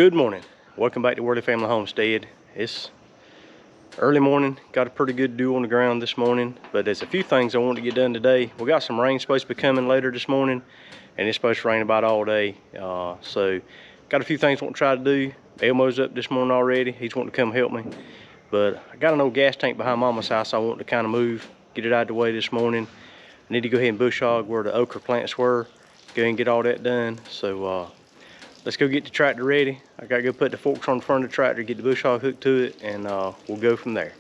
Good morning. Welcome back to Worley Family Homestead. It's early morning. Got a pretty good dew on the ground this morning, but there's a few things I want to get done today. We got some rain supposed to be coming later this morning, and it's supposed to rain about all day. So got a few things I want to try to do. Elmo's up this morning already. He's wanting to come help me. But I got an old gas tank behind Mama's house I want to kind of move, get it out of the way this morning. I need to go ahead and bushhog where the okra plants were. Go ahead and get all that done. So let's go get the tractor ready. I gotta go put the forks on the front of the tractor, get the bush hog hooked to it, and we'll go from there.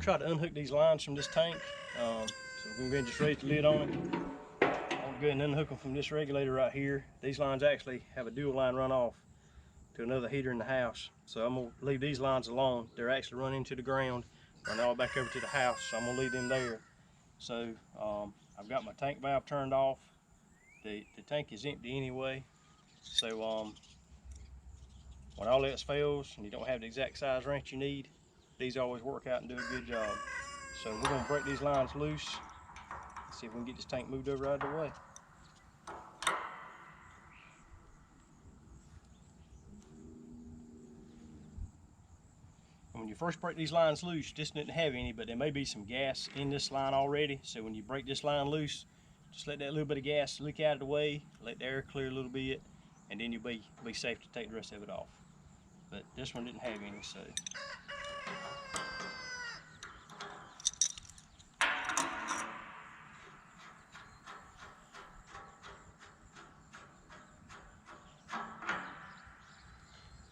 Try to unhook these lines from this tank, so we can just raise the lid on it. I'll go ahead and unhook them from this regulator right here. These lines actually have a dual line run off to another heater in the house, so I'm gonna leave these lines alone. They're actually running into the ground, run all back over to the house, so I'm gonna leave them there. So I've got my tank valve turned off. The tank is empty anyway, so when all else fails and you don't have the exact size wrench you need, these always work out and do a good job. So we're gonna break these lines loose, see if we can get this tank moved over out of the way. And when you first break these lines loose, this doesn't have any, but there may be some gas in this line already. So when you break this line loose, just let that little bit of gas leak out of the way, let the air clear a little bit, and then you'll be safe to take the rest of it off. But this one didn't have any, so.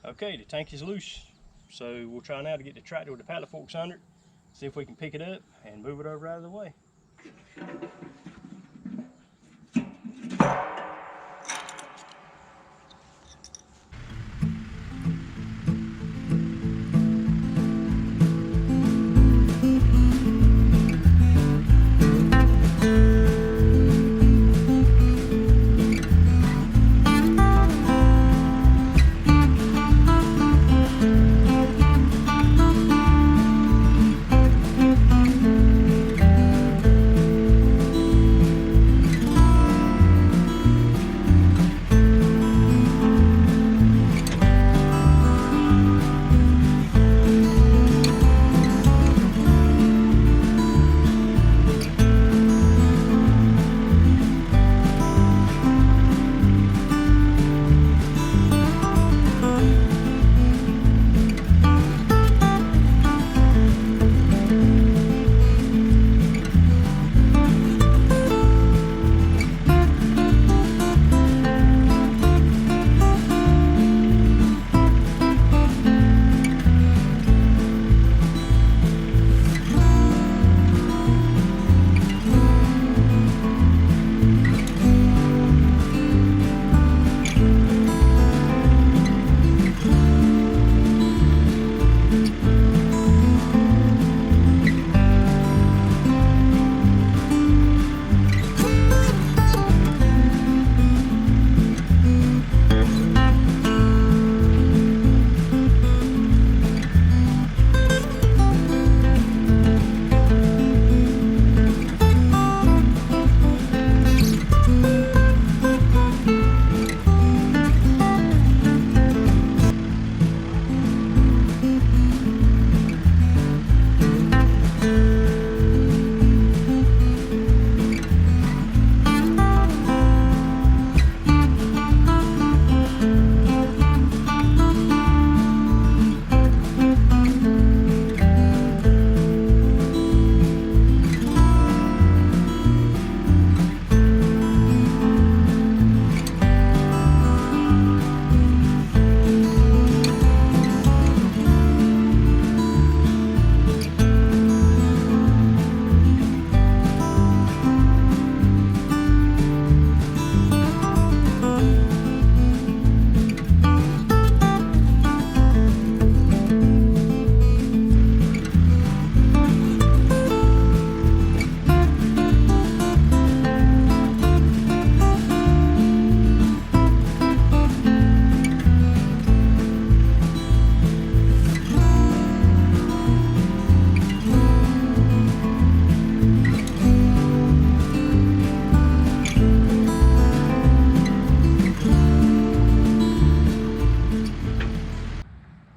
Okay, the tank is loose, so we'll try now to get the tractor with the pallet forks under it, see if we can pick it up and move it over out of the way.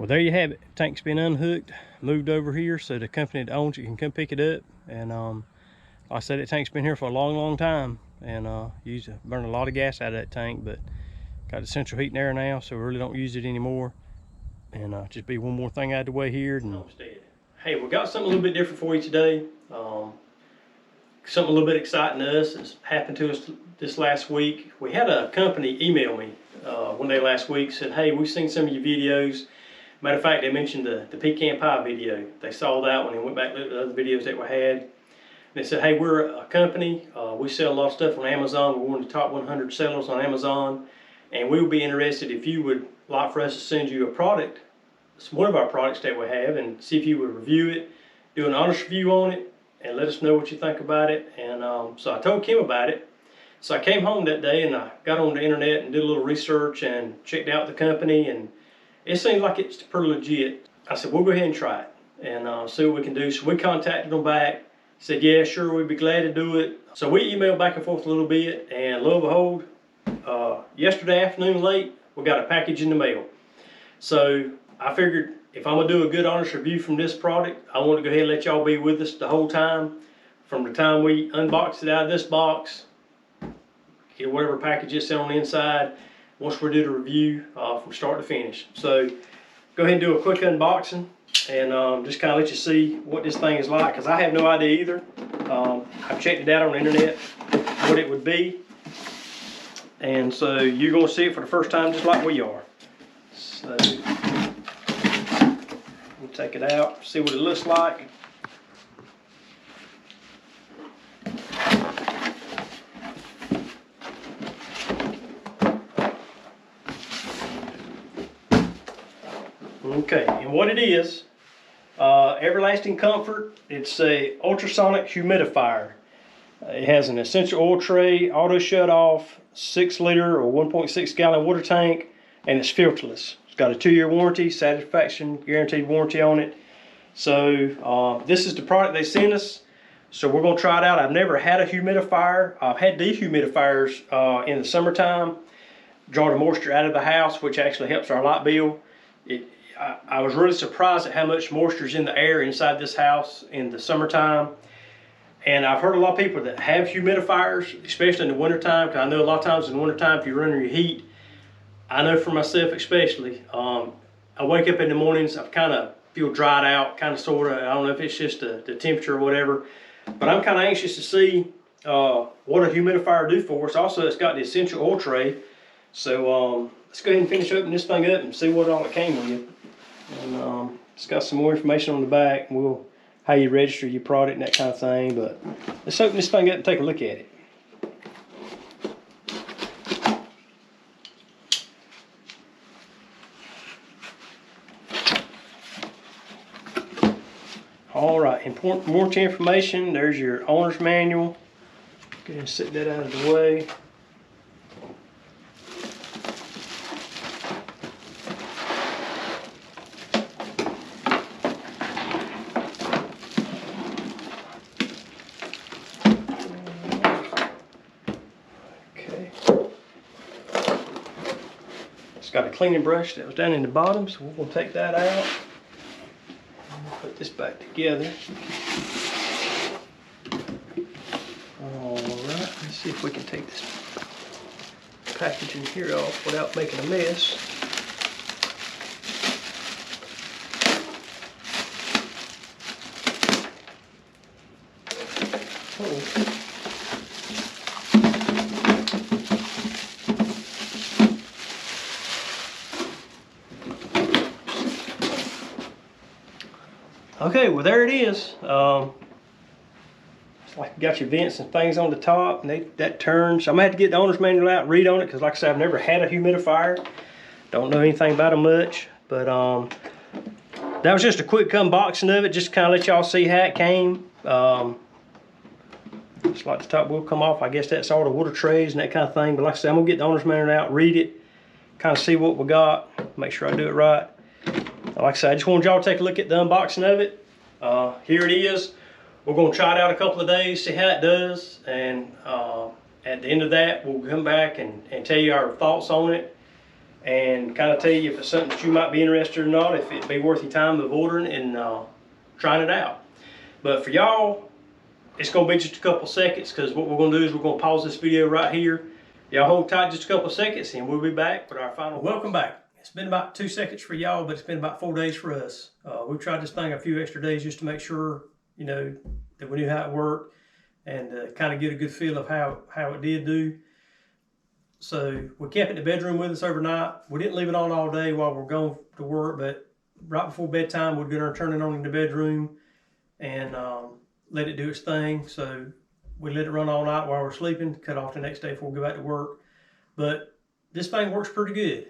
Well, there you have it. Tank's been unhooked, moved over here so the company that owns it can come pick it up. And like I said, that tank's been here for a long time, and used to burn a lot of gas out of that tank, but got the central heat and air now, so we really don't use it anymore. And just be one more thing out of the way here. And Homestead. Hey, we got something a little bit different for you today. Something a little bit exciting to us has happened to us this last week. We had a company email me one day last week, said, hey, we've seen some of your videos. Matter of fact, they mentioned the pecan pie video. They saw that one and went back and looked at the other videos that we had. And they said, hey, we're a company. We sell a lot of stuff on Amazon. We're one of the top 100 sellers on Amazon. And we would be interested if you would like for us to send you a product, one of our products that we have, and see if you would review it, do an honest review on it, and let us know what you think about it. And so I told Kim about it. So I came home that day and I got on the internet and did a little research and checked out the company, and it seemed like it's pretty legit. I said, we'll go ahead and try it and see what we can do. So we contacted them back, said, yeah, sure, we'd be glad to do it. So we emailed back and forth a little bit, and lo and behold, yesterday afternoon late, we got a package in the mail. So I figured if I'm gonna do a good honest review from this product, I want to go ahead and let y'all be with us the whole time. From the time we unbox it out of this box, get whatever package it's on the inside, once we do the review from start to finish. So go ahead and do a quick unboxing and just kind of let you see what this thing is like, because I have no idea either. I've checked it out on the internet, what it would be. And so you're going to see it for the first time just like we are. So we'll take it out, see what it looks like. Okay, and what it is, Everlasting Comfort, it's a ultrasonic humidifier. It has an essential oil tray, auto shut off, 6 liter or 1.6 gallon water tank, and it's filterless. It's got a 2-year warranty, satisfaction guaranteed warranty on it. So this is the product they sent us. So we're going to try it out. I've never had a humidifier. I've had dehumidifiers in the summertime, draw the moisture out of the house, which actually helps our light bill. I was really surprised at how much moisture is in the air inside this house in the summertime. And I've heard a lot of people that have humidifiers, especially in the wintertime, because I know a lot of times in the wintertime, if you're running your heat, I know for myself especially, I wake up in the mornings, I kind of feel dried out, kind of sort of. I don't know if it's just the temperature or whatever, but I'm kind of anxious to see what a humidifier do for us. Also, it's got the essential oil tray. So let's go ahead and finish opening this thing up and see what all it came with. And it's got some more information on the back, and how you register your product and that kind of thing. But let's open this thing up and take a look at it. All right, important warranty information. There's your owner's manual. Go ahead and set that out of the way. Got a cleaning brush that was down in the bottom, so we're going to take that out and put this back together. All right, let's see if we can take this packaging here off without making a mess. Okay, well there it is. It's like you got your vents and things on the top, and that turns. I'm gonna have to get the owner's manual out and read on it, because like I said, I've never had a humidifier. Don't know anything about them much, but that was just a quick unboxing of it, just to kind of let y'all see how it came. It's like the top will come off. I guess that's all the water trays and that kind of thing. But like I said, I'm gonna get the owner's manual out, read it, kind of see what we got, make sure I do it right. Like I said, I just wanted y'all to take a look at the unboxing of it. Here it is. We're going to try it out a couple of days, see how it does, and at the end of that, we'll come back and tell you our thoughts on it. and kind of tell you if it's something that you might be interested or not, if it'd be worth your time of ordering and trying it out. But for y'all, it's gonna be just a couple seconds, because what we're gonna do is we're gonna pause this video right here. Y'all hold tight just a couple seconds and we'll be back with our final. Welcome back. It's been about 2 seconds for y'all, but it's been about 4 days for us. We've tried this thing a few extra days just to make sure, you know, that we knew how it worked and kind of get a good feel of how it did do. So we kept it in the bedroom with us overnight. We didn't leave it on all day while we're going to work, but right before bedtime, we're gonna turn it on in the bedroom and let it do its thing. So we let it run all night while we're sleeping, cut off the next day before we go back to work. But this thing works pretty good.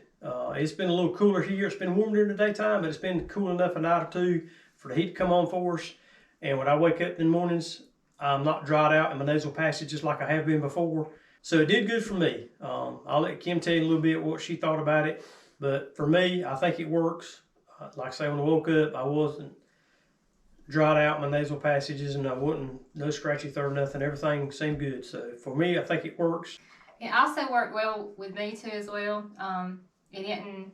It's been a little cooler here. It's been warm during the daytime, but it's been cool enough a night or two for the heat to come on for us. And when I wake up in the mornings, I'm not dried out in my nasal passages like I have been before. So it did good for me. I'll let Kim tell you a little bit what she thought about it. But for me, I think it works. Like I say, when I woke up, I wasn't dried out my nasal passages, and I wasn't no scratchy throat or nothing. Everything seemed good. So for me, I think it works. It also worked well with me too as well. It didn't,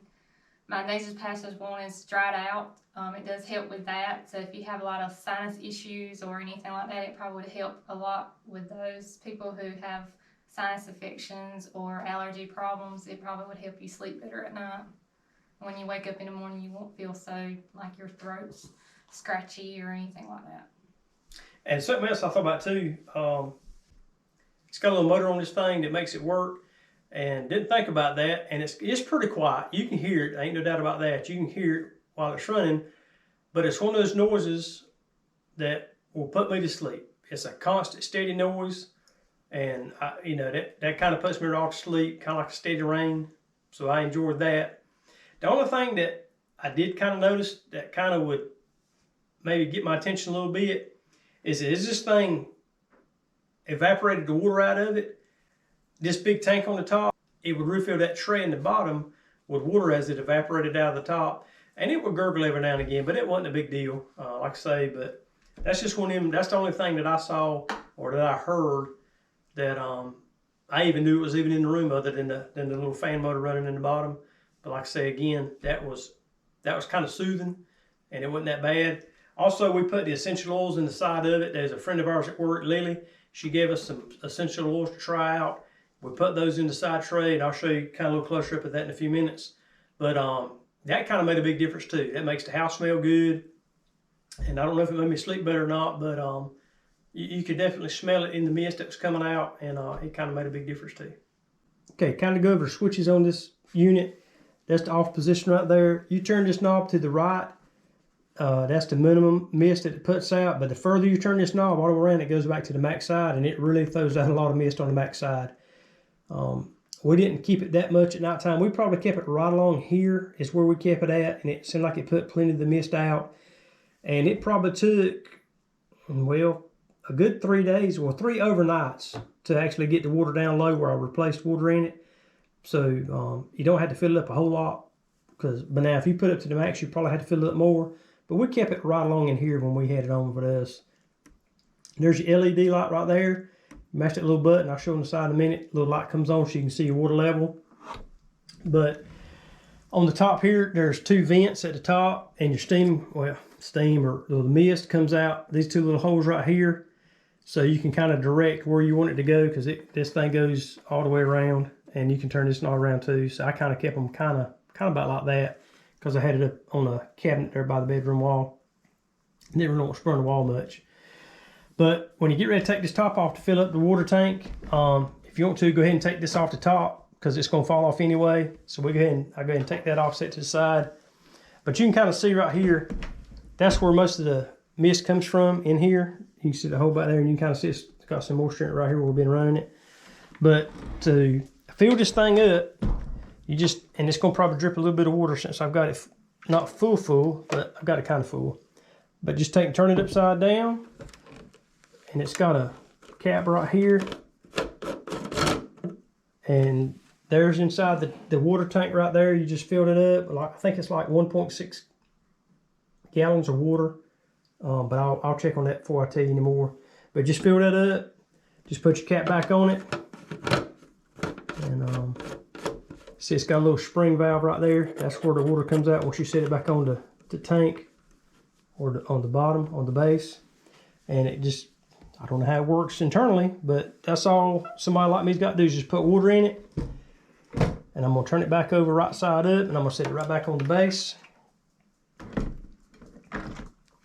my nasal passages weren't as dried out. It does help with that. So if you have a lot of sinus issues or anything like that, it probably would help a lot with those people who have sinus infections or allergy problems. It probably would help you sleep better at night. When you wake up in the morning, you won't feel so like your throat's scratchy or anything like that. And something else I thought about too, it's got a little motor on this thing that makes it work, and didn't think about that. And it's pretty quiet. You can hear it, ain't no doubt about that. You can hear it while it's running, but it's one of those noises that will put me to sleep. It's a constant, steady noise, and you know, that kind of puts me right to sleep, kind of like a steady rain. So I enjoyed that. The only thing that I did kind of notice that kind of would maybe get my attention a little bit is this thing evaporated the water out of it. This big tank on the top, it would refill that tray in the bottom with water as it evaporated out of the top, and it would gurgle every now and again, but it wasn't a big deal, like I say. But that's just one of them. That's the only thing that I saw or that I heard that I even knew it was even in the room, other than the little fan motor running in the bottom. But like I say again, that was kind of soothing, and it wasn't that bad. Also, we put the essential oils in the side of it. There's a friend of ours at work, Lily. She gave us some essential oils to try out. We put those in the side tray, and I'll show you kind of a little closer up at that in a few minutes. But that kind of made a big difference too. That makes the house smell good. And I don't know if it made me sleep better or not, but you could definitely smell it in the mist that was coming out, and it kind of made a big difference too. Okay, kind of go over the switches on this unit. That's the off position right there. You turn this knob to the right. That's the minimum mist that it puts out. But the further you turn this knob all the way around, it goes back to the max side, and it really throws out a lot of mist on the max side. We didn't keep it that much at nighttime. We probably kept it right along here is where we kept it at, and it seemed like it put plenty of the mist out. And it probably took, well, a good 3 days, or 3 overnights to actually get the water down low where I replaced water in it. So you don't have to fill it up a whole lot, but now if you put it up to the max, you probably have to fill it up more. But we kept it right along in here when we had it on for us. There's your LED light right there. Mash that little button. I'll show on the side in a minute. Little light comes on so you can see your water level. But on the top here, there's 2 vents at the top, and your steam or the mist comes out. These 2 little holes right here. So you can kind of direct where you want it to go, because this thing goes all the way around, and you can turn this knob around too. So I kind of kept them kind of about like that, because I had it up on a cabinet there by the bedroom wall. Never know what's burn the wall much. But when you get ready to take this top off to fill up the water tank, if you want to, go ahead and take this off the top, because it's going to fall off anyway. So I'll go ahead and take that off, set to the side. But you can kind of see right here, that's where most of the mist comes from in here. You can see the hole back there, and you can kind of see it's got some moisture in it right here where we've been running it. But to fill this thing up, and it's going to probably drip a little bit of water since I've got it not full, but I've got it kind of full. But just turn it upside down, and it's got a cap right here. And there's inside the water tank right there. You just filled it up. I think it's like 1.6 gallons of water. But I'll check on that before I tell you anymore. But just fill that up. Just put your cap back on it. And See, it's got a little spring valve right there. That's where the water comes out once you set it back on the tank or on the bottom, on the base. And it just, I don't know how it works internally, but that's all somebody like me's got to do is just put water in it. And I'm gonna turn it back over right side up, and I'm gonna set it right back on the base.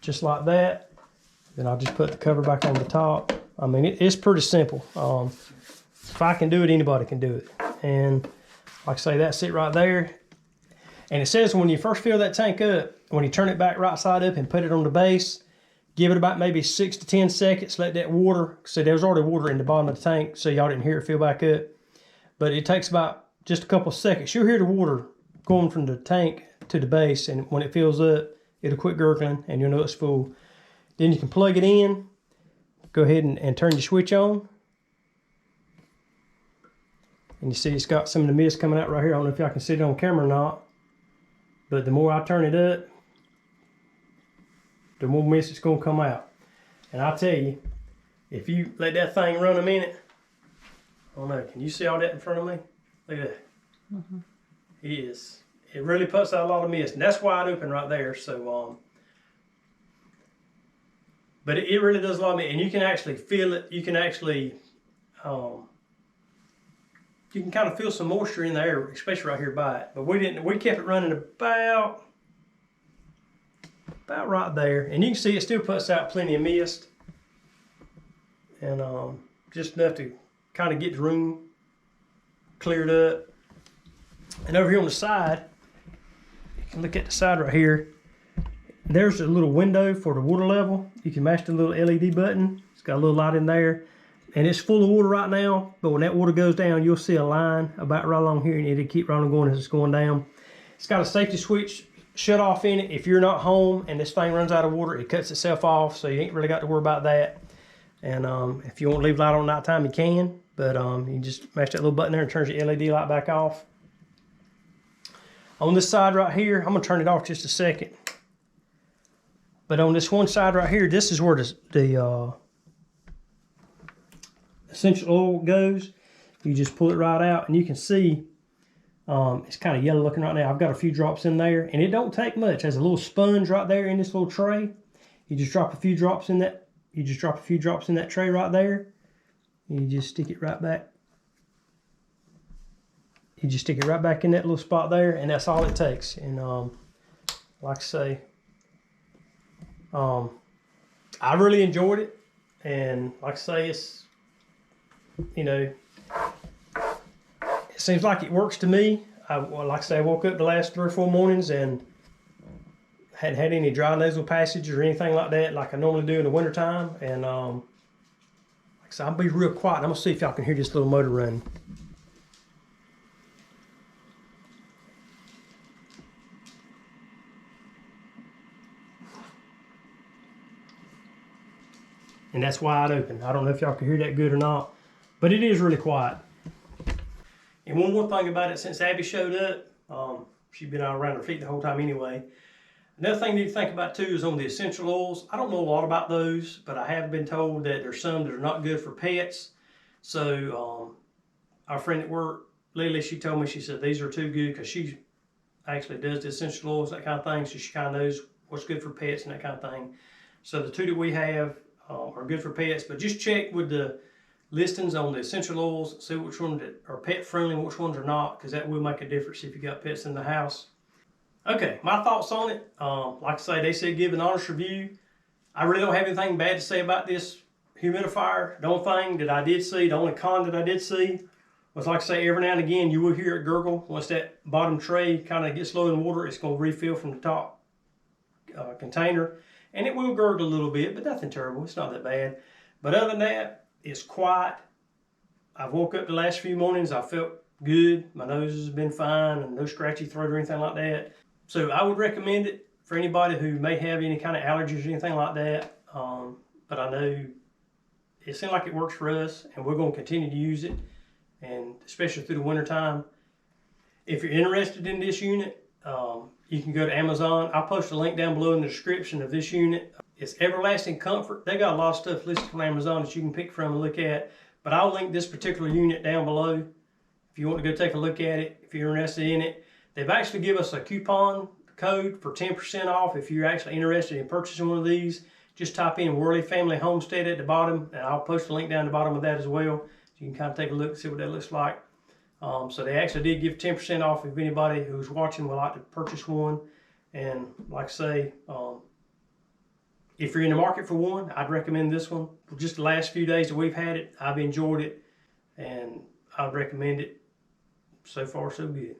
Just like that. Then I'll just put the cover back on the top. I mean, it's pretty simple. If I can do it, anybody can do it. And like I say, that's it right there. And it says when you first fill that tank up, when you turn it back right side up and put it on the base, give it about maybe 6 to 10 seconds, let that water, see there was already water in the bottom of the tank, so y'all didn't hear it fill back up. But it takes about just a couple seconds. You'll hear the water going from the tank to the base, and when it fills up, it'll quit gurgling and you'll know it's full. Then you can plug it in, go ahead and turn your switch on. And you see it's got some of the mist coming out right here. I don't know if y'all can see it on camera or not, but the more I turn it up, the more mist it's gonna come out. And I'll tell you, if you let that thing run a minute, I don't know, can you see all that in front of me? Look at that. Mm-hmm. It really puts out a lot of mist, and that's wide open right there. So, but it really does a lot of mist, and you can actually feel it. You can actually, you can kind of feel some moisture in the air, especially right here by it. But we didn't. We kept it running about right there, and you can see it still puts out plenty of mist, and just enough to kind of get the room cleared up. And over here on the side, you can look at the side right here. There's a little window for the water level. You can match the little LED button. It's got a little light in there. And it's full of water right now, but when that water goes down, you'll see a line about right along here, and it'll keep right on going as it's going down. It's got a safety switch shut off in it. If you're not home and this thing runs out of water, it cuts itself off, so you ain't really got to worry about that. And if you want to leave light on nighttime, you can, but you just mash that little button there and turns your LED light back off. On this side right here, I'm gonna turn it off just a second. But on this one side right here, this is where the essential oil goes. You just pull it right out, and you can see it's kind of yellow looking right now. I've got a few drops in there, and it don't take much. There's a little sponge right there in this little tray. You just drop a few drops in that. You just drop a few drops in that tray right there. And you just stick it right back. You just stick it right back in that little spot there, and that's all it takes. And like I say, I really enjoyed it, and like I say, it's, you know, it seems like it works to me. Like I say, I woke up the last 3 or 4 mornings and hadn't had any dry nasal passage or anything like that like I normally do in the wintertime. And like I said, I'll be real quiet. I'm gonna see if y'all can hear this little motor running. And that's wide open. I don't know if y'all can hear that good or not, but it is really quiet. And one more thing about it, since Abby showed up, she's been out around her feet the whole time anyway. Another thing you need to think about too is on the essential oils. I don't know a lot about those, but I have been told that there's some that are not good for pets. So our friend at work, Lily, she told me, she said these are too good, because she actually does the essential oils, that kind of thing, so she kind of knows what's good for pets and that kind of thing. So the 2 that we have are good for pets, but just check with the listings on the essential oils, see which ones are pet friendly and which ones are not, because that will make a difference if you got pets in the house. Okay, my thoughts on it. Like I say, they said give an honest review. I really don't have anything bad to say about this humidifier. The only thing that I did see, the only con that I did see, was like I say, every now and again you will hear it gurgle. Once that bottom tray kind of gets low in water, it's going to refill from the top container. And it will gurgle a little bit, but nothing terrible. It's not that bad. But other than that, it's quiet. I've woke up the last few mornings. I felt good. My nose has been fine, and no scratchy throat or anything like that. So I would recommend it for anybody who may have any kind of allergies or anything like that. But I know it seems like it works for us, and we're going to continue to use it, and especially through the winter time. If you're interested in this unit, you can go to Amazon. I'll post a link down below in the description of this unit. It's Everlasting Comfort. They got a lot of stuff listed on Amazon that you can pick from and look at. But I'll link this particular unit down below if you want to go take a look at it, if you're interested in it. They've actually given us a coupon code for 10% off if you're actually interested in purchasing one of these. Just type in Worley Family Homestead at the bottom, and I'll post a link down the bottom of that as well. So you can kind of take a look and see what that looks like. So they actually did give 10% off if anybody who's watching would like to purchase one. And like I say, if you're in the market for one, I'd recommend this one. For just the last few days that we've had it, I've enjoyed it, and I'd recommend it. So far, so good.